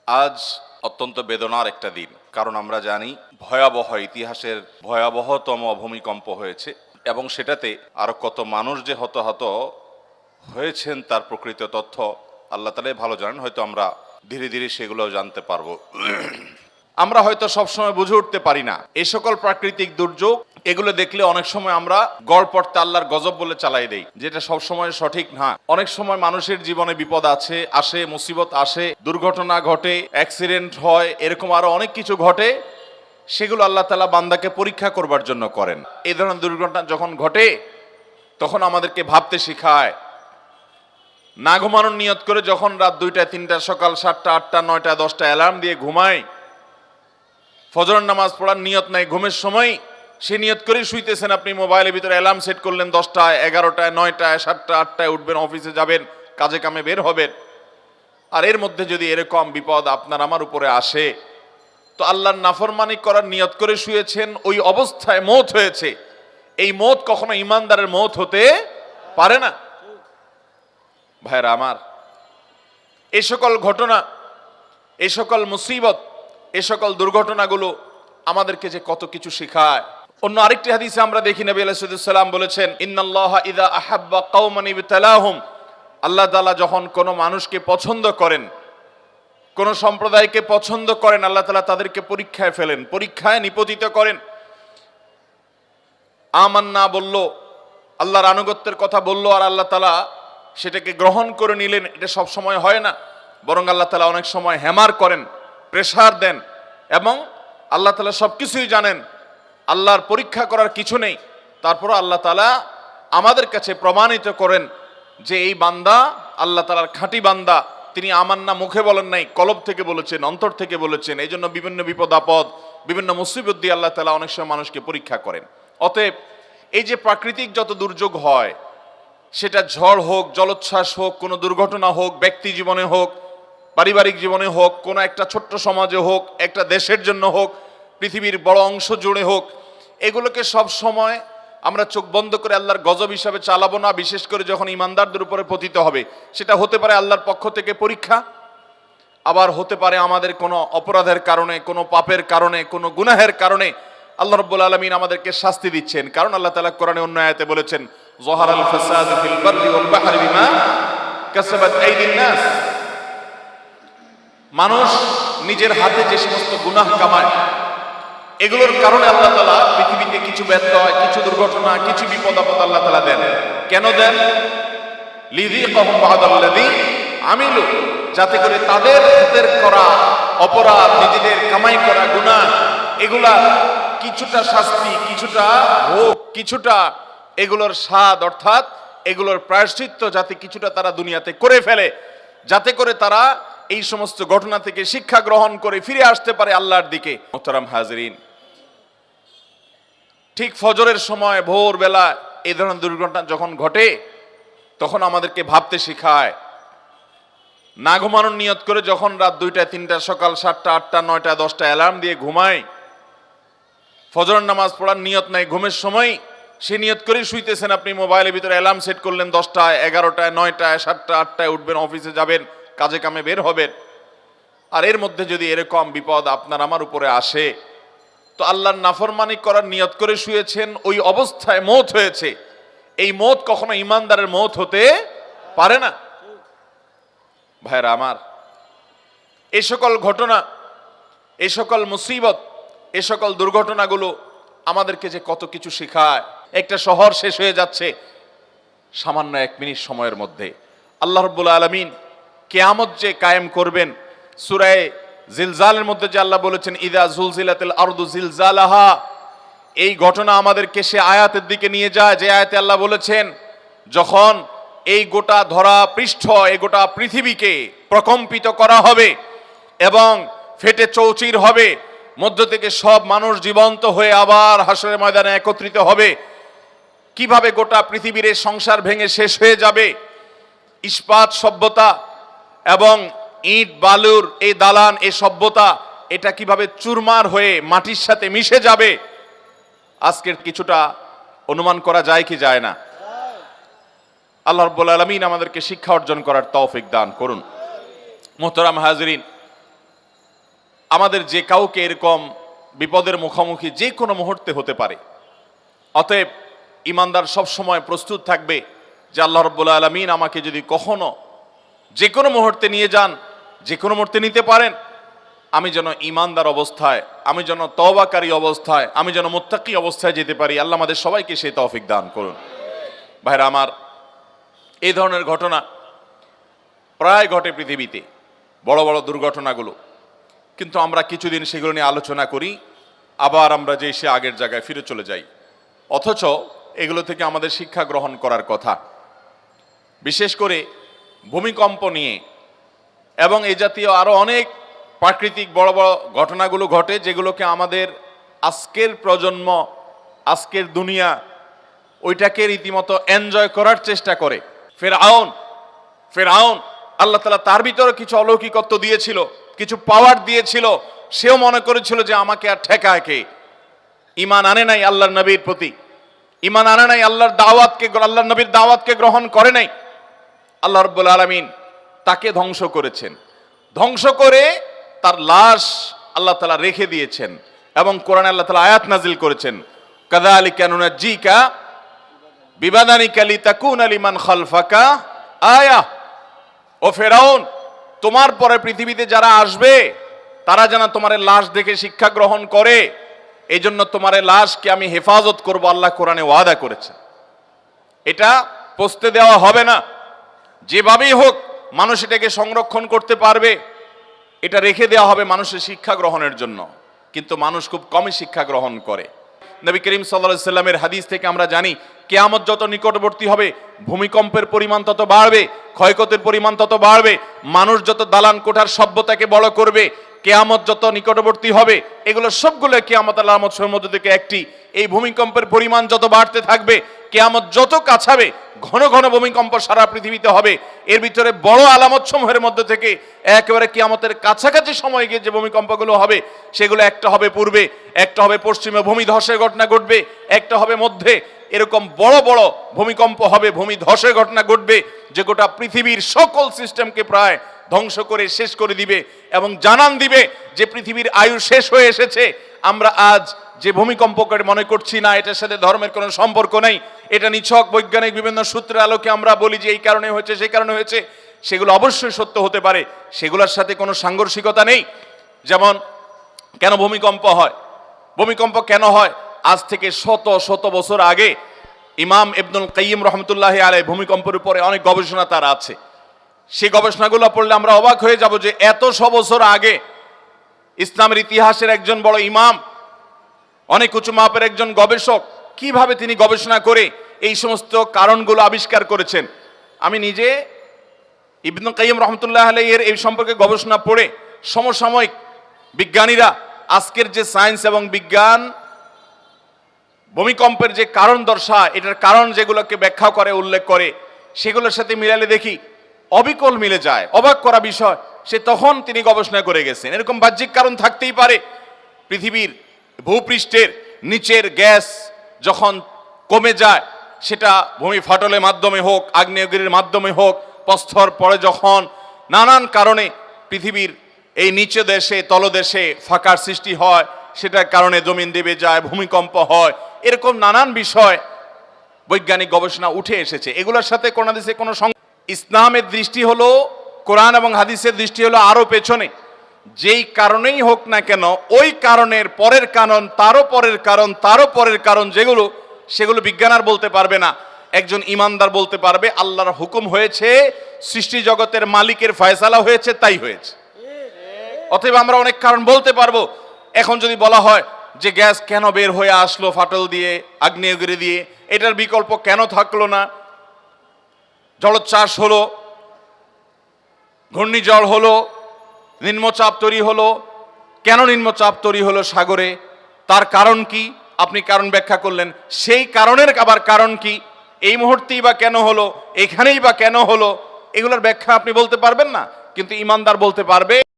আজ অত্যন্ত বেদনার একটা দিন, কারণ আমরা জানি ভয়াবহ ইতিহাসের ভয়াবহতম ভূমিকম্প হয়েছে এবং সেটাতে আরো কত মানুষ যে হতাহত হয়েছেন তার প্রকৃত তথ্য আল্লাহ তাআলাই ভালো জানেন। হয়তো আমরা ধীরে ধীরে সেগুলো জানতে পারবো। আমরা হয়তো সবসময় বুঝে উঠতে পারি না এই সকল প্রাকৃতিক দুর্যোগ, এগুলো দেখলে অনেক সময় আমরা গড় পড়তে আল্লাহর গজব বলে চালাই দেই, যেটা সবসময় সঠিক না। অনেক সময় মানুষের জীবনে বিপদ আসে, মুসিবত আসে, দুর্ঘটনা ঘটে, অ্যাক্সিডেন্ট হয়, এরকম আরো অনেক কিছু ঘটে। সেগুলো আল্লাহ তাআলা বান্দাকে পরীক্ষা করবার জন্য করেন। এই ধরনের দুর্ঘটনা যখন ঘটে তখন আমাদেরকে ভাবতে শেখায়। না ঘুমানোর নিয়ত করে যখন রাত 2টা 3টা সকাল 7টা 8টা 9টা 10টা অ্যালার্ম দিয়ে ঘুমায়, ফজরের নামাজ পড়ার নিয়ত নাই, ঘুমের সময় সে নিয়ত করেই শুইতেছেন। আপনি মোবাইলের ভিতরে অ্যালার্ম সেট করলেন 10টায় 11টায় 9টায় 7টা 8টায় উঠবেন, অফিসে যাবেন, কাজে কামে বের হবেন। আর এর মধ্যে যদি এরকম বিপদ আপনার আমার উপরে আসে, তো আল্লাহর নাফরমানি করার নিয়ত করে শুয়েছেন, ওই অবস্থায় মওত হয়েছে। এই মওত কখনো ঈমানদারের মওত হতে পারে না। ভাইরা আমার, এই সকল ঘটনা, এই সকল মুসিবত, এই সকল দুর্ঘটনাগুলো আমাদেরকে যে কত কিছু শেখায়। অন্য আরেকটি হাদিসে আমরা দেখি নবী আলাইহিস সালাম বলেছেন, ইন্নাল্লাহা ইযা আহাব্বা কওমান ইবতালাহুম, আল্লাহ তাআলা যখন কোনো মানুষকে পছন্দ করেন, কোন সম্প্রদায়কে পছন্দ করেন, আল্লাহ তাআলা তাদেরকে পরীক্ষায় ফেলেন, পরীক্ষায় নিপতিত করেন। আমান্না বলল, আল্লাহর আনুগত্যের কথা বলল, আর আল্লাহ তাআলা সেটাকে গ্রহণ করে নিলেন। এটা সব সময় হয় না, বরং আল্লাহ তাআলা অনেক সময় হ্যামার করেন, প্রেসার দেন, এবং আল্লাহ তাআলা সবকিছুই জানেন, আল্লাহর পরীক্ষা করার কিছু নেই। তারপর আল্লাহ তাআলা আমাদের কাছে প্রমাণিত করেন যে এই বান্দা আল্লাহ তাআলার খাঁটি বান্দা। তিনি আমান্না মুখে বলেন নাই, কলব থেকে বলেছেন, অন্তর থেকে বলেছেন। এই জন্য বিভিন্ন বিপদ আপদ, বিভিন্ন মুসিবত দিয়ে আল্লাহ তাআলা অনেক সময় মানুষকে পরীক্ষা করেন। অতএব এই যে প্রাকৃতিক যত দুর্যোগ হয়, সেটা ঝড় হোক, জলোচ্ছ্বাস হোক, কোনো দুর্ঘটনা হোক, ব্যক্তি জীবনে হোক, পারিবারিক জীবনে হোক, কোনো একটা ছোট্ট সমাজে হোক, একটা দেশের জন্য হোক, পৃথিবীর বড় অংশ জুড়ে হোক, এগুলোকে সব সময় আমরা চোখ বন্ধ করে আল্লাহর গজব হিসাবে চালাবো না। বিশেষ করে যখন ঈমানদারদের উপরে পতিত হবে, সেটা হতে পারে আল্লাহর পক্ষ থেকে পরীক্ষা, আবার হতে পারে আমাদের কোনো অপরাধের কারণে, কোনো পাপের কারণে, কোনো গুনাহের কারণে আল্লাহ রাব্বুল আলামিন আমাদেরকে শাস্তি দিচ্ছেন। কারণ আল্লাহ তাআলা কোরআনে অন্য আয়াতে বলেছেন, যাহারাল ফাসাদু ফিল বাররি ওয়াল বাহরি বিমা কাসাবাত আইদিন নাস, মানুষ নিজের হাতে যে সমস্ত গুনাহ কামায়, এগুলোর কারণে আল্লাহ তাআলা পৃথিবীতে কিছু ব্যত্যয়, কিছু দুর্ঘটনা, কিছু বিপদ আপদ আল্লাহ তাআলা দেন। কেন দেন? লিযিকাহুম বা'দাল্লাযী আমিলু, যাতে করে তাদের হাতের করা অপরাধ, নিজেদের কামাই করা গুনাহ, এগুলা কিছুটা শাস্তি, কিছুটা ভোগ, কিছুটা এগুলোর স্বাদ, অর্থাৎ এগুলোর প্রায়শ্চিত্ত যাতে কিছুটা তারা দুনিয়াতে করে ফেলে, যাতে করে তারা এই সমস্ত ঘটনা থেকে শিক্ষা গ্রহণ করে ফিরে আসতে পারে আল্লাহর দিকে। মোহতারাম হাজরিন, ঠিক ফজরের সময় ভোরবেলা এই ধরনের দুর্ঘটনা যখন ঘটে, তখন আমাদেরকে ভাবতে শেখায়। না ঘুমানোর নিয়ত করে যখন রাত 2টা 3টা সকাল 7টা 8টা 9টা 10টা অ্যালার্ম দিয়ে ঘুমায়, ফজরের নামাজ পড়ার নিয়ত নাই, ঘুমের সময় সে নিয়ত করেই শুইতেছেন। আপনি মোবাইলের ভিতরে অ্যালার্ম সেট করলেন 10টায় 11টায় 9টায় 7টা 8টায় উঠবেন, অফিসে যাবেন, কাজে কামে বের হবেন। আর এর মধ্যে যদি এরকম বিপদ আপনার আমার উপরে আসে, তো আল্লাহর নাফরমানি করার নিয়ত করে শুয়েছেন, ওই অবস্থায় মওত হয়েছে। এই মওত কখনো ঈমানদারের মওত হতে পারে না। ভাইরা আমার, এই সকল ঘটনা, এই সকল মুসিবত, এই সকল দুর্ঘটনাগুলো আমাদেরকে যে কত কিছু শেখায়। একটা শহর শেষ হয়ে যাচ্ছে সামান্য 1 মিনিট সময়ের মধ্যে। আল্লাহ রাব্বুল আলামিন কিয়ামত যে কায়েম করবেন, সূরা জিলজালের মধ্যে যে আল্লাহ বলেছেন, ইযা জুলজিলাতিল আরদু জিলজালাহা, এই ঘটনা আমাদেরকে সে আয়াতের দিকে নিয়ে যায় যে আয়াতে আল্লাহ বলেছেন, যখন এই গোটা ধরা পৃষ্ঠ, এই গোটা পৃথিবীকে প্রকম্পিত করা হবে এবং ফেটে চৌচির হবে, মধ্য থেকে সব মানুষ জীবন্ত হয়ে আবার হাসরের ময়দানে একত্রিত হবে। কিভাবে গোটা পৃথিবীর এই সংসার ভেঙে শেষ হয়ে যাবে, ইস্পাত সভ্যতা এবং ইট বালুর এই দালান, এই সভ্যতা, এটা কিভাবে চুরমার হয়ে মাটির সাথে মিশে যাবে, আজকের কিছুটা অনুমান করা যায় কি যায় না? আল্লাহ রাব্বুল আলামিন আমাদেরকে শিক্ষা অর্জন করার তৌফিক দান করুন। মুহতারাম হাজরিন, আমাদের যে কাউকে এরকম বিপদের মুখোমুখি যে কোনো মুহূর্তে হতে পারে। অতএব ইমানদার সব সময় প্রস্তুত থাকবে যে আল্লাহ রাব্বুল আলামিন আমাকে যদি কখনো যে কোনো মুহূর্তে নিয়ে যান, যে কোনো মুহূর্তে নিতে পারেন, আমি যেন ইমানদার অবস্থায়, আমি যেন তওবাকারী অবস্থায়, আমি যেন মুত্তাকি অবস্থায় যেতে পারি। আল্লাহ আমাদের সবাইকে সেই তৌফিক দান করুন। ভাইরা আমার, এই ধরনের ঘটনা প্রায় ঘটে পৃথিবীতে, বড় বড় দুর্ঘটনাগুলো, কিন্তু আমরা কিছুদিন সেগুলো নিয়ে আলোচনা করি, আবার আমরা যে সে আগের জায়গায় ফিরে চলে যাই। অথচ এগুলো থেকে আমাদের শিক্ষা গ্রহণ করার কথা। বিশেষ করে ভূমিকম্প নিয়ে এবং এই জাতীয় আরো অনেক প্রাকৃতিক বড় বড় ঘটনাগুলো ঘটে, যেগুলোকে আমাদের আজকের প্রজন্ম, আজকের দুনিয়া ওইটাকে রীতিমতো এনজয় করার চেষ্টা করে। ফেরাউন আল্লাহ তাআলা তার ভিতরে কিছু অলৌকিকত্ব দিয়েছিল, কিছু পাওয়ার দিয়েছিল, সেও মনে করেছিল যে আমাকে আর ঠেকায় কে। ঈমান আনে নাই আল্লাহর নবীর প্রতি, ঈমান আনে নাই আল্লাহর দাওয়াতকে, আল্লাহর নবীর দাওয়াতকে গ্রহণ করে নাই। আল্লাহ রাব্বুল আলামিন তাকে ধ্বংস করেছেন, ধ্বংস করে তার লাশ আল্লাহ তাআলা রেখে দিয়েছেন এবং কোরআনে আল্লাহ তাআলা আয়াত নাজিল করেছেন, কাযালিকা নুনাজ্জিকা বিবাদানিকা লিতাকুনা লিমান খালফাকা আয়া। ও ফেরাউন, তোমার পরে পৃথিবীতে যারা আসবে তারা যেন তোমার লাশ দেখে শিক্ষা গ্রহণ করে, এই জন্য তোমার লাশকে আমি হেফাজত করব, আল্লাহ কোরআনে ওয়াদা করেছে। এটা পচতে দেওয়া হবে না, যেভাবেই হোক মানুষ এটাকে সংরক্ষণ করতে পারবে, এটা রেখে দেওয়া হবে মানুষের শিক্ষা গ্রহণের জন্য। কিন্তু মানুষ খুব কমই শিক্ষা গ্রহণ করে। নবী করিম সাল্লাল্লাহু আলাইহি সাল্লামের হাদিস থেকে আমরা জানি, কিয়ামত যত নিকটবর্তী হবে ভূমিকম্পের পরিমাণ তত বাড়বে, ক্ষয়ক্ষতির পরিমাণ তত বাড়বে, মানুষ যত দালান কোঠার সভ্যতাকে বড় করবে, কিয়ামত যত নিকটবর্তী হবে, এগুলো সবগুলো কিয়ামতের আলামতের মধ্যে থেকে একটি। এই ভূমিকম্পের পরিমাণ যত বাড়তে থাকবে, কিয়ামত যত কাছাবে, ঘন ঘন ভূমিকম্প সারা পৃথিবীতে হবে। এর ভিতরে বড় আলামত সমূহের মধ্যে থেকে একেবারে কিয়ামতের কাছাকাছি সময় গিয়ে যে ভূমিকম্পগুলো হবে, সেগুলো একটা হবে পূর্বে, একটা হবে পশ্চিমে, ভূমি ধসের ঘটনা ঘটবে, একটা হবে মধ্যে। এরকম বড় বড় ভূমিকম্প হবে, ভূমি ধসের ঘটনা ঘটবে, যে গোটা পৃথিবীর সকল সিস্টেমকে প্রায় ধ্বংস করে শেষ করে দিবে এবং জানান দিবে যে পৃথিবীর আয়ু শেষ হয়ে এসেছে। আমরা আজ যে ভূমিকম্পকে মনে করছি না, এটার সাথে ধর্মের কোনো সম্পর্ক নেই, এটা নিছক বৈজ্ঞানিক বিভিন্ন সূত্রের আলোকে আমরা বলি যে এই কারণে হয়েছে, সেই কারণে হয়েছে, সেগুলো অবশ্যই সত্য হতে পারে, সেগুলোর সাথে কোনো সাংঘর্ষিকতা নেই। যেমন কেন ভূমিকম্প হয়, ভূমিকম্প কেন হয়, আজ থেকে শত শত বছর আগে ইমাম ইবনুল কাইয়িম রাহমাতুল্লাহি আলাইহি ভূমিকম্পের উপরে অনেক গবেষণা তার আছে। সেই গবেষণাগুলো পড়লে আমরা অবাক হয়ে যাব যে এত বছর আগে ইসলামের ইতিহাসের একজন বড় ইমাম, অনেক উঁচু মাপের একজন গবেষক, কিভাবে তিনি গবেষণা করে এই সমস্ত কারণগুলো আবিষ্কার করেছেন। আমি নিজে ইবনুল কাইয়িম রাহমাতুল্লাহি আলাইহি এর এই সম্পর্কে গবেষণা পড়ে সমসাময়িক বিজ্ঞানীরা আজকের যে সায়েন্স এবং বিজ্ঞান ভূমিকম্পের যে কারণ দর্শায়, এটার কারণ যেগুলোকে ব্যাখ্যা করে, উল্লেখ করে, সেগুলোর সাথে মিলালে দেখি অবিকল মিলে যায়। অবাক করা বিষয়, সে তখন তিনি গবেষণা করে গেছেন। এরকম বাহ্যিক কারণ থাকতেই পারে। পৃথিবীর ভূপৃষ্ঠের নিচের গ্যাস যখন কমে যায়, সেটা ভূমি ফাটলের মাধ্যমে হোক, আগ্নেয়গিরির মাধ্যমে হোক, প্রস্তর পরে যখন নানান কারণে পৃথিবীর এই নিচে দেশে তলদেশে ফাঁকার সৃষ্টি হয়, সেটার কারণে জমিন দেবে যায়, ভূমিকম্প হয়, এরকম নানান বিষয় বৈজ্ঞানিক গবেষণা উঠে এসেছে। এগুলোর সাথে কোন হাদিসে কোনো ইসলামের দৃষ্টি হলো, কোরআন এবং হাদিসের দৃষ্টি হলো আরো পেছনে। যেই কারণেই হোক না কেন, ওই কারণের পরের কারণ, তারও পরের কারণ, তারও পরের কারণ, যেগুলো সেগুলো বিজ্ঞান আর বলতে পারবে না, একজন ইমানদার বলতে পারবে আল্লাহর হুকুম হয়েছে, সৃষ্টি জগতের মালিকের ফয়সালা হয়েছে, তাই হয়েছে। অতএব আমরা অনেক কারণ বলতে পারবো। এখন যদি বলা হয় যে গ্যাস কেন বের হয়ে আসলো ফাটল দিয়ে, আগ্নেয়গিরি দিয়ে, এটার বিকল্প কেন থাকলো না? জলোচ্ছ্বাস হলো, ঘূর্ণিঝড় হলো, নিম্নচাপ তৈরি হলো, কেন নিম্নচাপ তৈরি হলো সাগরে, তার কারণ কি? আপনি কারণ ব্যাখ্যা করলেন, সেই কারণের আবার কারণ কি? এই মুহূর্তেই বা কেন হলো, এখানেই বা কেন হলো? এগুলোর ব্যাখ্যা আপনি বলতে পারবেন না, কিন্তু ইমানদার বলতে পারবে।